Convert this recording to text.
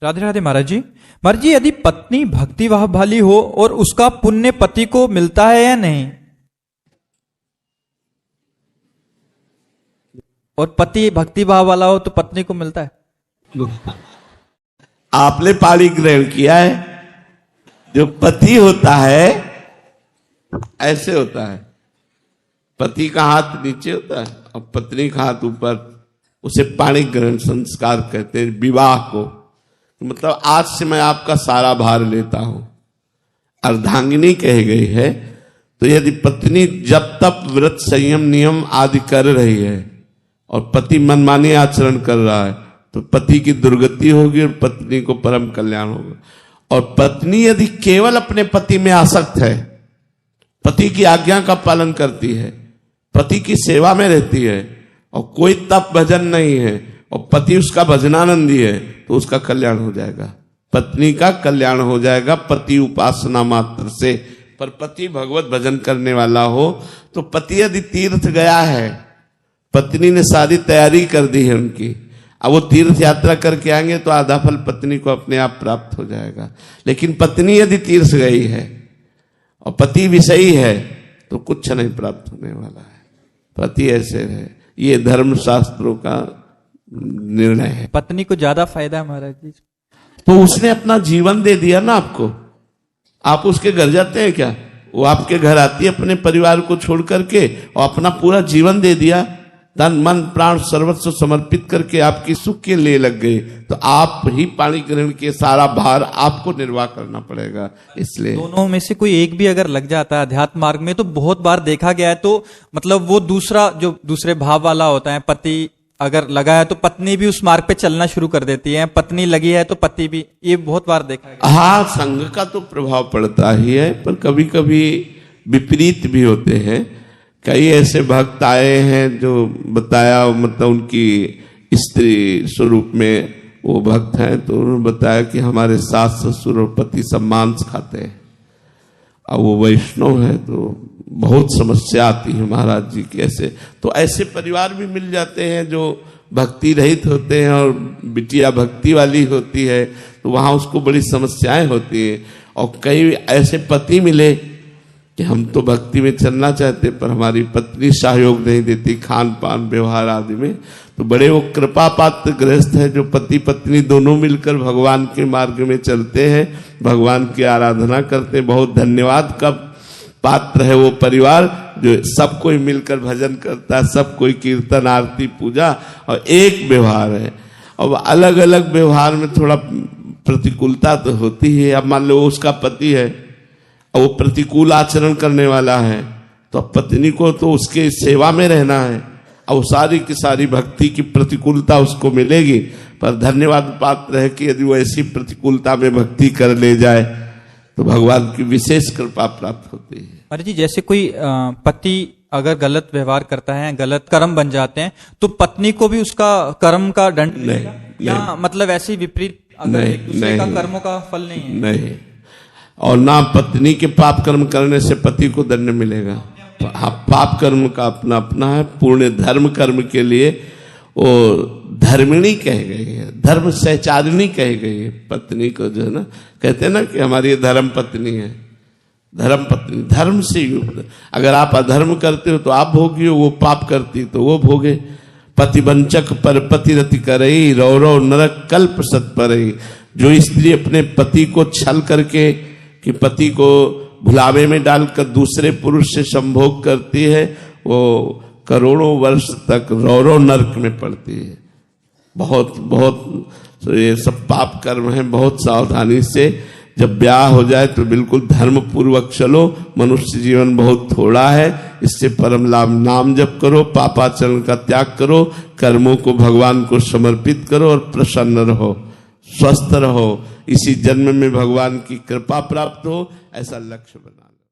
राधे राधे महाराज जी। महाराज जी, यदि पत्नी भक्ति भाली हो और उसका पुण्य पति को मिलता है या नहीं, और पति भक्ति भाव वाला हो तो पत्नी को मिलता है? आपने पाणी ग्रहण किया है। जो पति होता है ऐसे होता है, पति का हाथ नीचे होता है और पत्नी का हाथ ऊपर, उसे पाणी ग्रहण संस्कार कहते हैं। विवाह को मतलब आज से मैं आपका सारा भार लेता हूं, अर्धांगिनी कही गई है। तो यदि पत्नी जब तक व्रत संयम नियम आदि कर रही है और पति मनमानी आचरण कर रहा है तो पति की दुर्गति होगी और पत्नी को परम कल्याण होगा। और पत्नी यदि केवल अपने पति में आसक्त है, पति की आज्ञा का पालन करती है, पति की सेवा में रहती है और कोई तप भजन नहीं है और पति उसका भजनानंदी है, तो उसका कल्याण हो जाएगा, पत्नी का कल्याण हो जाएगा पति उपासना मात्र से। पर पति भगवत भजन करने वाला हो तो पति यदि तीर्थ गया है, पत्नी ने सारी तैयारी कर दी है उनकी, अब वो तीर्थ यात्रा करके आएंगे तो आधा फल पत्नी को अपने आप प्राप्त हो जाएगा। लेकिन पत्नी यदि तीर्थ गई है और पति विषयी है तो कुछ नहीं प्राप्त होने वाला है। पति ऐसे है, ये धर्म शास्त्रों का निर्णय है। पत्नी को ज्यादा फायदा है महाराज जी। तो उसने अपना जीवन दे दिया ना आपको, आप उसके घर जाते हैं क्या? वो आपके घर आती है अपने परिवार को छोड़ करके और अपना पूरा जीवन दे दिया, तन मन प्राण सर्वस्व समर्पित करके आपकी सुख के लिए लग गई, तो आप ही पाणी ग्रहण के सारा भार आपको निर्वाह करना पड़ेगा। इसलिए दोनों में से कोई एक भी अगर लग जाता है अध्यात्म मार्ग में, तो बहुत बार देखा गया है, तो मतलब वो दूसरा जो दूसरे भाव वाला होता है, पति अगर लगा है तो पत्नी भी उस मार्ग पे चलना शुरू कर देती है, पत्नी लगी है तो पति भी, ये बहुत बार देखा है। हाँ, संघ का तो प्रभाव पड़ता ही है, पर कभी कभी विपरीत भी होते हैं। कई ऐसे भक्त आए हैं जो बताया, मतलब उनकी स्त्री स्वरूप में वो भक्त हैं, तो उन्होंने बताया कि हमारे सास ससुर और पति सब मांस खाते हैं। अब वो वैष्णव है तो बहुत समस्या आती है महाराज जी कैसे। तो ऐसे परिवार भी मिल जाते हैं जो भक्ति रहित होते हैं और बिटिया भक्ति वाली होती है, तो वहां उसको बड़ी समस्याएं होती है। और कई ऐसे पति मिले कि हम तो भक्ति में चलना चाहते पर हमारी पत्नी सहयोग नहीं देती खान पान व्यवहार आदि में, तो बड़े वो कृपा पात्र गृहस्थ है जो पति पत्नी दोनों मिलकर भगवान के मार्ग में चलते हैं, भगवान की आराधना करते हैं। बहुत धन्यवाद का पात्र है वो परिवार जो सब कोई मिलकर भजन करता है, सब कोई कीर्तन आरती पूजा और एक व्यवहार है। और अलग अलग व्यवहार में थोड़ा प्रतिकूलता तो होती है। अब मान लो उसका पति है और वो प्रतिकूल आचरण करने वाला है, तो पत्नी को तो उसके सेवा में रहना है और सारी की सारी भक्ति की प्रतिकूलता उसको मिलेगी। पर धन्यवाद पात्र है कि यदि वो ऐसी प्रतिकूलता में भक्ति कर ले जाए तो भगवान की विशेष कृपा प्राप्त होती है। अरे जी, जैसे कोई पति अगर गलत व्यवहार करता है, गलत कर्म बन जाते हैं, तो पत्नी को भी उसका कर्म का दंड मिलेगा या मतलब ऐसे विपरीत अगर एक दूसरे का कर्मों का फल नहीं है? नहीं, और ना पत्नी के पाप कर्म करने से पति को दंड मिलेगा। हाँ, पाप कर्म का अपना अपना है। पूर्ण धर्म कर्म के लिए वो धर्मिणी कह गई है, धर्म सहचारिणी कह गई है पत्नी को, जो है ना, कहते हैं ना कि हमारी धर्म पत्नी है, धर्म पत्नी, धर्म से युक्त। अगर आप अधर्म करते हो तो आप भोगी हो, वो पाप करती तो वो भोगे। पतिवंचक पर पति रति करई, रौ रौ नरक कल्प सत परई। जो स्त्री अपने पति को छल करके कि पति को भुलावे में डालकर दूसरे पुरुष से संभोग करती है, वो करोड़ों वर्ष तक रौ रौ नरक में पड़ती है। बहुत बहुत तो ये सब पाप कर्म है, बहुत सावधानी से। जब ब्याह हो जाए तो बिल्कुल धर्म पूर्वक चलो। मनुष्य जीवन बहुत थोड़ा है, इससे परम लाभ नाम जप करो, पापाचरण का त्याग करो, कर्मों को भगवान को समर्पित करो और प्रसन्न रहो, स्वस्थ रहो। इसी जन्म में भगवान की कृपा प्राप्त हो, ऐसा लक्ष्य बना।